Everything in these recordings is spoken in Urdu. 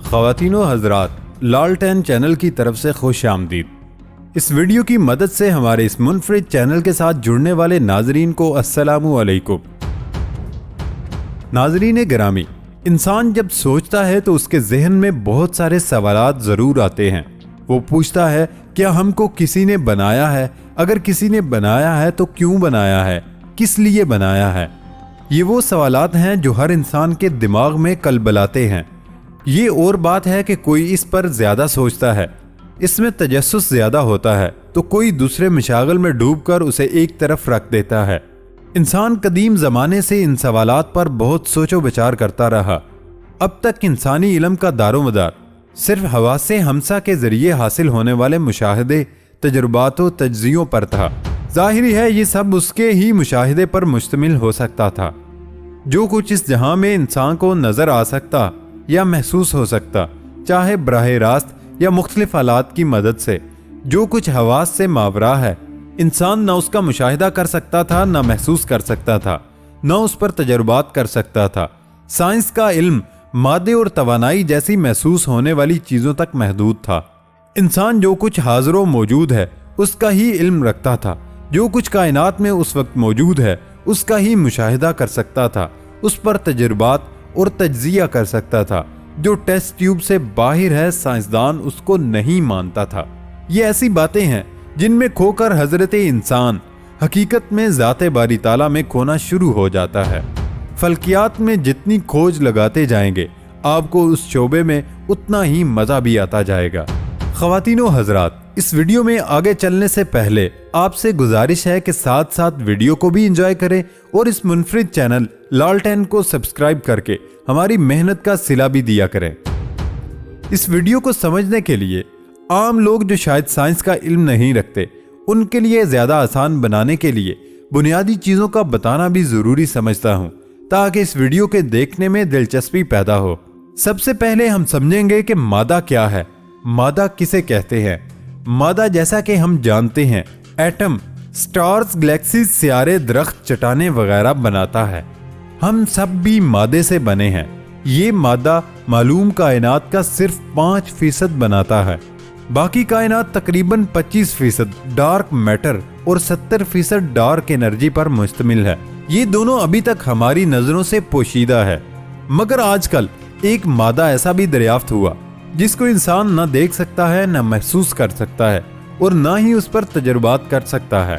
خواتین و حضرات، لالٹین چینل کی طرف سے خوش آمدید۔ اس ویڈیو کی مدد سے ہمارے اس منفرد چینل کے ساتھ جڑنے والے ناظرین کو السلام علیکم۔ ناظرین گرامی، انسان جب سوچتا ہے تو اس کے ذہن میں بہت سارے سوالات ضرور آتے ہیں۔ وہ پوچھتا ہے کیا ہم کو کسی نے بنایا ہے؟ اگر کسی نے بنایا ہے تو کیوں بنایا ہے؟ کس لیے بنایا ہے؟ یہ وہ سوالات ہیں جو ہر انسان کے دماغ میں کلبلاتے ہیں۔ یہ اور بات ہے کہ کوئی اس پر زیادہ سوچتا ہے، اس میں تجسس زیادہ ہوتا ہے، تو کوئی دوسرے مشاغل میں ڈوب کر اسے ایک طرف رکھ دیتا ہے۔ انسان قدیم زمانے سے ان سوالات پر بہت سوچ و بچار کرتا رہا۔ اب تک انسانی علم کا دار و مدار صرف حواس ہمسا کے ذریعے حاصل ہونے والے مشاہدے، تجربات و تجزیوں پر تھا۔ ظاہری ہے یہ سب اس کے ہی مشاہدے پر مشتمل ہو سکتا تھا۔ جو کچھ اس جہاں میں انسان کو نظر آ سکتا یا محسوس ہو سکتا، چاہے براہ راست یا مختلف آلات کی مدد سے، جو کچھ حواس سے ماورا ہے، انسان نہ اس کا مشاہدہ کر سکتا تھا، نہ محسوس کر سکتا تھا، نہ اس پر تجربات کر سکتا تھا۔ سائنس کا علم مادے اور توانائی جیسی محسوس ہونے والی چیزوں تک محدود تھا۔ انسان جو کچھ حاضر و موجود ہے اس کا ہی علم رکھتا تھا، جو کچھ کائنات میں اس وقت موجود ہے اس کا ہی مشاہدہ کر سکتا تھا، اس پر تجربات اور تجزیہ کر سکتا تھا۔ جو ٹیسٹ ٹیوب سے باہر ہے سائنسدان اس کو نہیں مانتا تھا۔ یہ ایسی باتیں ہیں جن میں کھو کر حضرت انسان حقیقت میں ذات باری تعالیٰ میں کھونا شروع ہو جاتا ہے۔ فلکیات میں جتنی کھوج لگاتے جائیں گے آپ کو اس شعبے میں اتنا ہی مزہ بھی آتا جائے گا۔ خواتین و حضرات، اس ویڈیو میں آگے چلنے سے پہلے آپ سے گزارش ہے کہ ساتھ ساتھ ویڈیو کو بھی انجوائے کریں اور اس منفرد چینل لالٹین کو سبسکرائب کر کے ہماری محنت کا صلہ بھی دیا کریں۔ اس ویڈیو کو سمجھنے کے لیے عام لوگ جو شاید سائنس کا علم نہیں رکھتے، ان کے لیے زیادہ آسان بنانے کے لیے بنیادی چیزوں کا بتانا بھی ضروری سمجھتا ہوں، تاکہ اس ویڈیو کے دیکھنے میں دلچسپی پیدا ہو۔ سب سے پہلے ہم سمجھیں گے کہ مادہ کیا ہے، مادہ کسے کہتے ہیں۔ مادہ جیسا کہ ہم جانتے ہیں ایٹم، سٹارز، گلیکسیز، سیارے، درخت، چٹانیں وغیرہ بناتا ہے۔ ہم سب بھی مادے سے بنے ہیں۔ یہ مادہ معلوم کائنات کا صرف 5% بناتا ہے۔ باقی کائنات تقریباً 25% ڈارک میٹر اور 70% ڈارک انرجی پر مشتمل ہے۔ یہ دونوں ابھی تک ہماری نظروں سے پوشیدہ ہے، مگر آج کل ایک مادہ ایسا بھی دریافت ہوا جس کو انسان نہ دیکھ سکتا ہے، نہ محسوس کر سکتا ہے اور نہ ہی اس پر تجربات کر سکتا ہے۔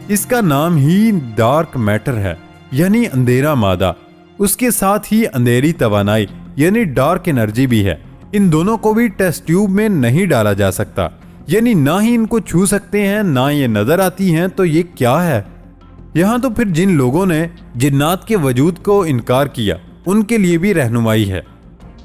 اس کا نام ہی ڈارک میٹر ہے، یعنی اندھیرا مادہ۔ اس کے ساتھ ہی اندھیری توانائی یعنی ڈارک انرجی بھی ہے۔ ان دونوں کو بھی ٹیسٹ ٹیوب میں نہیں ڈالا جا سکتا، یعنی نہ ہی ان کو چھو سکتے ہیں، نہ یہ نظر آتی ہیں۔ تو یہ کیا ہے؟ یہاں تو پھر جن لوگوں نے جنات کے وجود کو انکار کیا ان کے لیے بھی رہنمائی ہے۔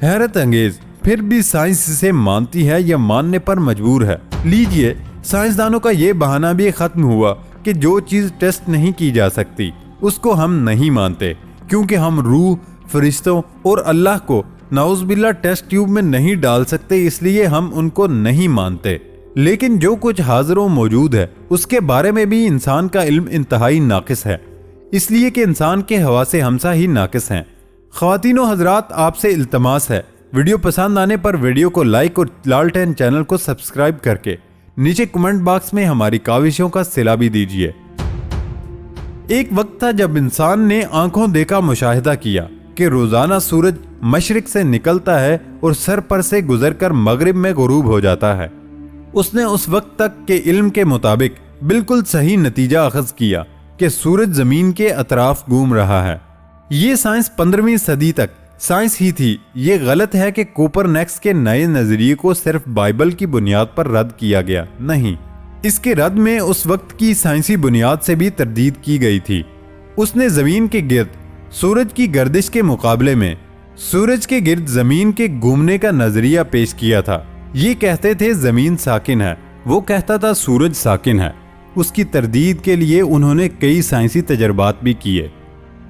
حیرت انگیز، پھر بھی سائنس اسے مانتی ہے یا ماننے پر مجبور ہے۔ لیجئے، سائنسدانوں کا یہ بہانہ بھی ختم ہوا کہ جو چیز ٹیسٹ نہیں کی جا سکتی اس کو ہم نہیں مانتے، کیونکہ ہم روح، فرشتوں اور اللہ کو نعوذ باللہ ٹیسٹ ٹیوب میں نہیں ڈال سکتے، اس لیے ہم ان کو نہیں مانتے۔ لیکن جو کچھ حاضر و موجود ہے اس کے بارے میں بھی انسان کا علم انتہائی ناقص ہے، اس لیے کہ انسان کے حواس ہمسا ہی ناقص ہیں۔ خواتین و حضرات، آپ سے التماس ہے، ویڈیو پسند آنے پر ویڈیو کو لائک اور لالٹین چینل کو سبسکرائب کر کے نیچے کمنٹ باکس میں ہماری کاوشوں کا صلہ بھی دیجیے۔ ایک وقت تھا جب انسان نے آنکھوں دیکھا مشاہدہ کیا کہ روزانہ سورج مشرق سے نکلتا ہے اور سر پر سے گزر کر مغرب میں غروب ہو جاتا ہے۔ اس نے اس وقت تک کے علم کے مطابق بالکل صحیح نتیجہ اخذ کیا کہ سورج زمین کے اطراف گھوم رہا ہے۔ یہ سائنس 15ویں صدی تک سائنس ہی تھی۔ یہ غلط ہے کہ کوپرنیکس کے نئے نظریے کو صرف بائبل کی بنیاد پر رد کیا گیا، نہیں، اس کے رد میں اس وقت کی سائنسی بنیاد سے بھی تردید کی گئی تھی۔ اس نے زمین کے گرد سورج کی گردش کے مقابلے میں سورج کے گرد زمین کے گھومنے کا نظریہ پیش کیا تھا۔ یہ کہتے تھے زمین ساکن ہے، وہ کہتا تھا سورج ساکن ہے۔ اس کی تردید کے لیے انہوں نے کئی سائنسی تجربات بھی کیے۔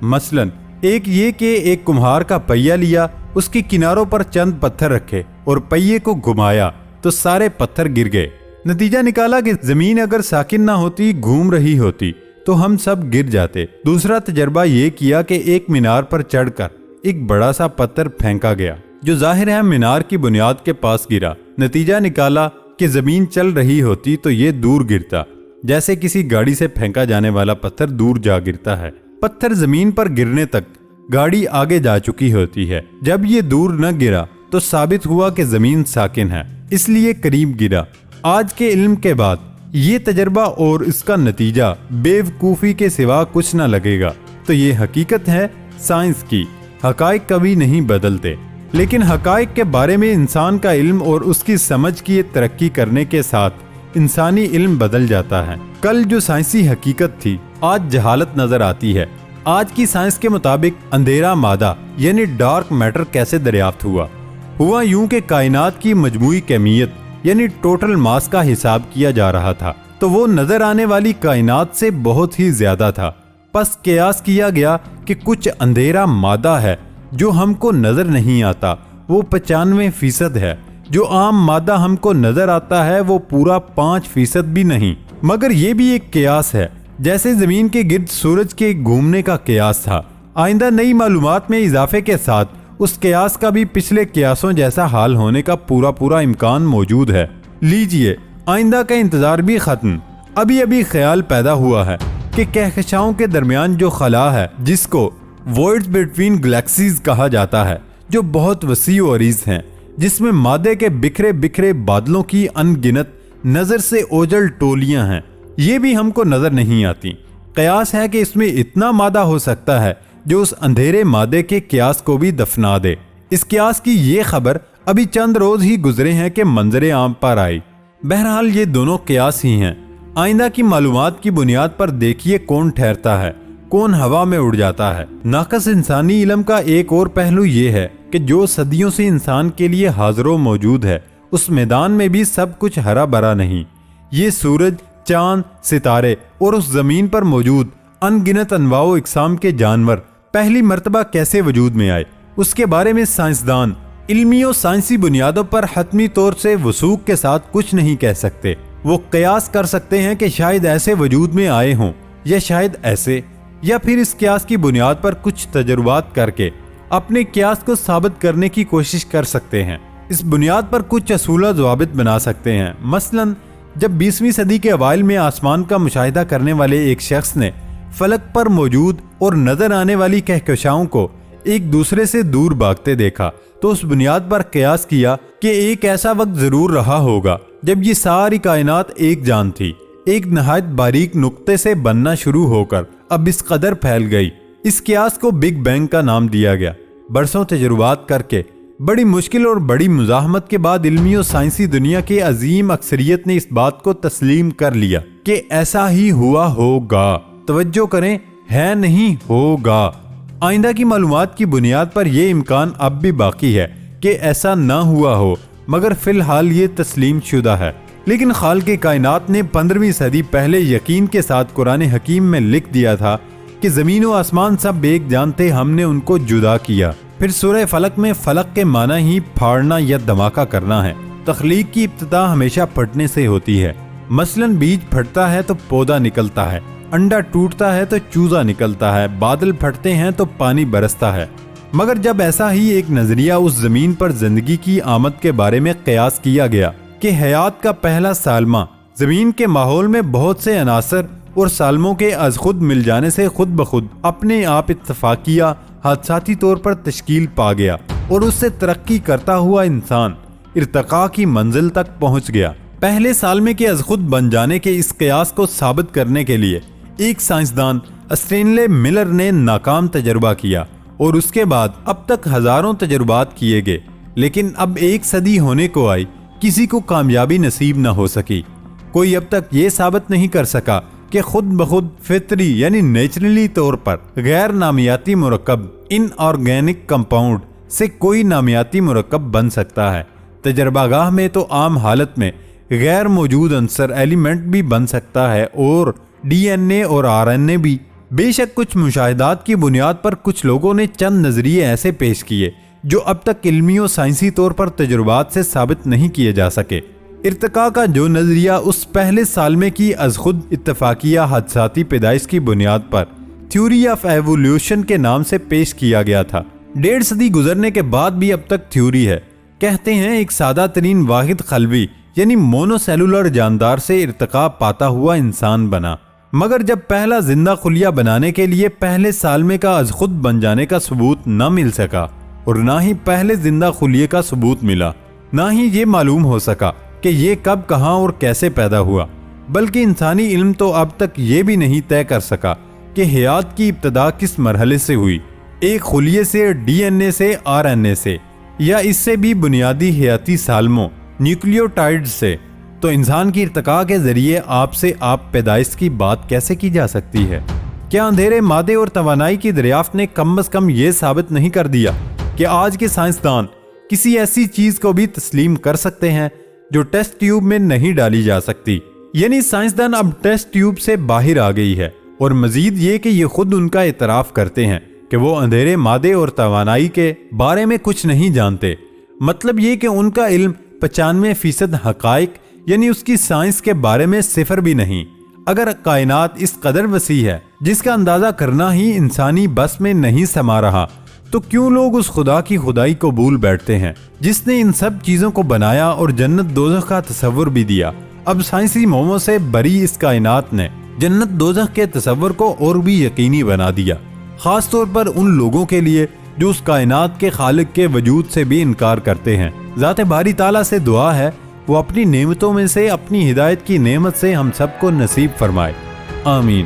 مثلاً ایک یہ کہ ایک کمہار کا پہیہ لیا، اس کے کناروں پر چند پتھر رکھے اور پہیے کو گھمایا تو سارے پتھر گر گئے۔ نتیجہ نکالا کہ زمین اگر ساکن نہ ہوتی، گھوم رہی ہوتی، تو ہم سب گر جاتے۔ دوسرا تجربہ یہ کیا کہ ایک مینار پر چڑھ کر ایک بڑا سا پتھر پھینکا گیا جو ظاہر ہے مینار کی بنیاد کے پاس گرا۔ نتیجہ نکالا کہ زمین چل رہی ہوتی تو یہ دور گرتا، جیسے کسی گاڑی سے پھینکا جانے والا پتھر دور جا گرتا ہے۔ پتھر زمین پر گرنے تک گاڑی آگے جا چکی ہوتی ہے۔ جب یہ دور نہ گرا تو ثابت ہوا کہ زمین ساکن ہے، اس لیے قریب گرا۔ آج کے علم کے بعد یہ تجربہ اور اس کا نتیجہ بے وقوفی کے سوا کچھ نہ لگے گا۔ تو یہ حقیقت ہے سائنس کی، حقائق کبھی نہیں بدلتے، لیکن حقائق کے بارے میں انسان کا علم اور اس کی سمجھ کی ترقی کرنے کے ساتھ انسانی علم بدل جاتا ہے۔ کل جو سائنسی حقیقت تھی آج جہالت نظر آتی ہے۔ آج کی سائنس کے مطابق اندھیرا مادہ یعنی ڈارک میٹر کیسے دریافت ہوا یوں کہ کائنات کی مجموعی کمیت یعنی ٹوٹل ماس کا حساب کیا جا رہا تھا تو وہ نظر آنے والی کائنات سے بہت ہی زیادہ تھا۔ پس قیاس کیا گیا کہ کچھ اندھیرا مادہ ہے جو ہم کو نظر نہیں آتا، وہ 95% ہے۔ جو عام مادہ ہم کو نظر آتا ہے وہ پورا 5% بھی نہیں۔ مگر یہ بھی ایک قیاس ہے، جیسے زمین کے گرد سورج کے گھومنے کا قیاس تھا۔ آئندہ نئی معلومات میں اضافے کے ساتھ اس قیاس کا بھی پچھلے قیاسوں جیسا حال ہونے کا پورا امکان موجود ہے۔ لیجئے آئندہ کا انتظار بھی ختم۔ ابھی خیال پیدا ہوا ہے کہ کہکشاؤں کے درمیان جو خلا ہے جس کو وائڈز بٹوین گلیکسیز کہا جاتا ہے، جو بہت وسیع و عریض ہیں، جس میں مادے کے بکھرے بادلوں کی ان گنت نظر سے اوجل ٹولیاں ہیں، یہ بھی ہم کو نظر نہیں آتی۔ قیاس ہے کہ اس میں اتنا مادہ ہو سکتا ہے جو اس اندھیرے مادے کے قیاس کو بھی دفنا دے۔ اس قیاس کی یہ خبر ابھی چند روز ہی گزرے ہیں کہ منظر عام پر آئی۔ بہرحال یہ دونوں قیاس ہی ہیں۔ آئندہ کی معلومات کی بنیاد پر دیکھیے کون ٹھہرتا ہے، کون ہوا میں اڑ جاتا ہے۔ ناقص انسانی علم کا ایک اور پہلو یہ ہے کہ جو صدیوں سے انسان کے لیے حاضر و موجود ہے، اس میدان میں بھی سب کچھ ہرا بھرا نہیں۔ یہ سورج، چاند، ستارے اور اس زمین پر موجود ان گنت انواع و اقسام کے جانور پہلی مرتبہ کیسے وجود میں آئے، اس کے بارے میں سائنسدان علمی و سائنسی بنیادوں پر حتمی طور سے وثوق کے ساتھ کچھ نہیں کہہ سکتے۔ وہ قیاس کر سکتے ہیں کہ شاید ایسے وجود میں آئے ہوں، یا شاید ایسے، یا پھر اس قیاس کی بنیاد پر کچھ تجربات کر کے اپنے قیاس کو ثابت کرنے کی کوشش کر سکتے ہیں۔ اس بنیاد پر کچھ اصول و ضوابط بنا سکتے ہیں۔ مثلاً جب 20ویں صدی کے اوائل میں آسمان کا مشاہدہ کرنے والے ایک شخص نے فلک پر موجود اور نظر آنے والی کہکشاؤں کو ایک دوسرے سے دور بھاگتے دیکھا تو اس بنیاد پر قیاس کیا کہ ایک ایسا وقت ضرور رہا ہوگا جب یہ ساری کائنات ایک جان تھی، ایک نہایت باریک نقطے سے بننا شروع ہو کر اب اس قدر پھیل گئی۔ اس قیاس کو بگ بینگ کا نام دیا گیا۔ برسوں تجربات کر کے بڑی مشکل اور بڑی مزاحمت کے بعد علمی و سائنسی دنیا کی عظیم اکثریت نے اس بات کو تسلیم کر لیا کہ ایسا ہی ہوا ہوگا۔ توجہ کریں، ہے نہیں، ہوگا۔ آئندہ کی معلومات کی بنیاد پر یہ امکان اب بھی باقی ہے کہ ایسا نہ ہوا ہو، مگر فی الحال یہ تسلیم شدہ ہے۔ لیکن خالق کائنات نے 15ویں صدی پہلے یقین کے ساتھ قرآن حکیم میں لکھ دیا تھا کہ زمین و آسمان سب ایک جان تھے، ہم نے ان کو جدا کیا۔ پھر سورہ فلق میں فلق کے معنی ہی پھاڑنا یا دھماکہ کرنا ہے۔ تخلیق کی ابتدا ہمیشہ پھٹنے سے ہوتی ہے۔ مثلاً بیج پھٹتا ہے تو پودا نکلتا ہے، انڈا ٹوٹتا ہے تو چوزا نکلتا ہے، بادل پھٹتے ہیں تو پانی برستا ہے۔ مگر جب ایسا ہی ایک نظریہ اس زمین پر زندگی کی آمد کے بارے میں قیاس کیا گیا کہ حیات کا پہلا سالمہ زمین کے ماحول میں بہت سے عناصر اور سالموں کے از خود مل جانے سے خود بخود اپنے آپ اتفاقیہ حادثاتی طور پر تشکیل پا گیا اور اس سے ترقی کرتا ہوا انسان ارتقاء کی منزل تک پہنچ گیا۔ پہلے سالمے کے از خود بن جانے کے اس قیاس کو ثابت کرنے کے لیے ایک سائنسدان اسٹینلے ملر نے ناکام تجربہ کیا اور اس کے بعد اب تک ہزاروں تجربات کیے گئے، لیکن اب ایک صدی ہونے کو آئی، کسی کو کامیابی نصیب نہ ہو سکی۔ کوئی اب تک یہ ثابت نہیں کر سکا کہ خود بخود فطری یعنی نیچرلی طور پر غیر نامیاتی مرکب ان آرگینک کمپاؤنڈ سے کوئی نامیاتی مرکب بن سکتا ہے۔ تجربہ گاہ میں تو عام حالت میں غیر موجود عنصر ایلیمنٹ بھی بن سکتا ہے اور ڈی این اے اور آر این اے بھی۔ بے شک کچھ مشاہدات کی بنیاد پر کچھ لوگوں نے چند نظریے ایسے پیش کیے جو اب تک علمی و سائنسی طور پر تجربات سے ثابت نہیں کیے جا سکے۔ ارتقاء کا جو نظریہ اس پہلے سالمے کی از خود اتفاقیہ حادثاتی پیدائش کی بنیاد پر تھیوری آف ایوولوشن کے نام سے پیش کیا گیا تھا، 1.5 صدی گزرنے کے بعد بھی اب تک تھیوری ہے. کہتے ہیں ایک سادہ ترین واحد خلوی یعنی مونو سیلولر جاندار سے ارتقا پاتا ہوا انسان بنا. مگر جب پہلا زندہ خلیہ بنانے کے لیے پہلے سالمے کا از خود بن جانے کا ثبوت نہ مل سکا اور نہ ہی پہلے زندہ خلیے کا ثبوت ملا، نہ ہی یہ معلوم ہو سکا کہ یہ کب کہاں اور کیسے پیدا ہوا، بلکہ انسانی علم تو اب تک یہ بھی نہیں طے کر سکا کہ حیات کی ابتدا کس مرحلے سے ہوئی، ایک خلیے سے، ڈی این اے سے، آر این اے سے، یا اس سے بھی بنیادی حیاتی سالموں نیوکلیوٹائڈ سے. تو انسان کی ارتقاء کے ذریعے آپ سے آپ پیدائش کی بات کیسے کی جا سکتی ہے؟ کیا اندھیرے مادے اور توانائی کی دریافت نے کم از کم یہ ثابت نہیں کر دیا کہ آج کے سائنسدان کسی ایسی چیز کو بھی تسلیم کر سکتے ہیں جو ٹیسٹ ٹیوب میں نہیں ڈالی جا سکتی؟ یعنی سائنسدان اب ٹیسٹ ٹیوب سے باہر آ گئی ہے، اور مزید یہ کہ یہ خود ان کا اعتراف کرتے ہیں کہ وہ اندھیرے مادے اور توانائی کے بارے میں کچھ نہیں جانتے. مطلب یہ کہ ان کا علم 95% حقائق یعنی اس کی سائنس کے بارے میں صفر بھی نہیں. اگر کائنات اس قدر وسیع ہے جس کا اندازہ کرنا ہی انسانی بس میں نہیں سما رہا، تو کیوں لوگ اس خدا کی خدائی کو بھول بیٹھتے ہیں جس نے ان سب چیزوں کو بنایا اور جنت دوزخ کا تصور بھی دیا؟ اب سائنسی موموں سے بری اس کائنات نے جنت دوزخ کے تصور کو اور بھی یقینی بنا دیا، خاص طور پر ان لوگوں کے لیے جو اس کائنات کے خالق کے وجود سے بھی انکار کرتے ہیں. ذات باری تعالیٰ سے دعا ہے وہ اپنی نعمتوں میں سے اپنی ہدایت کی نعمت سے ہم سب کو نصیب فرمائے. آمین.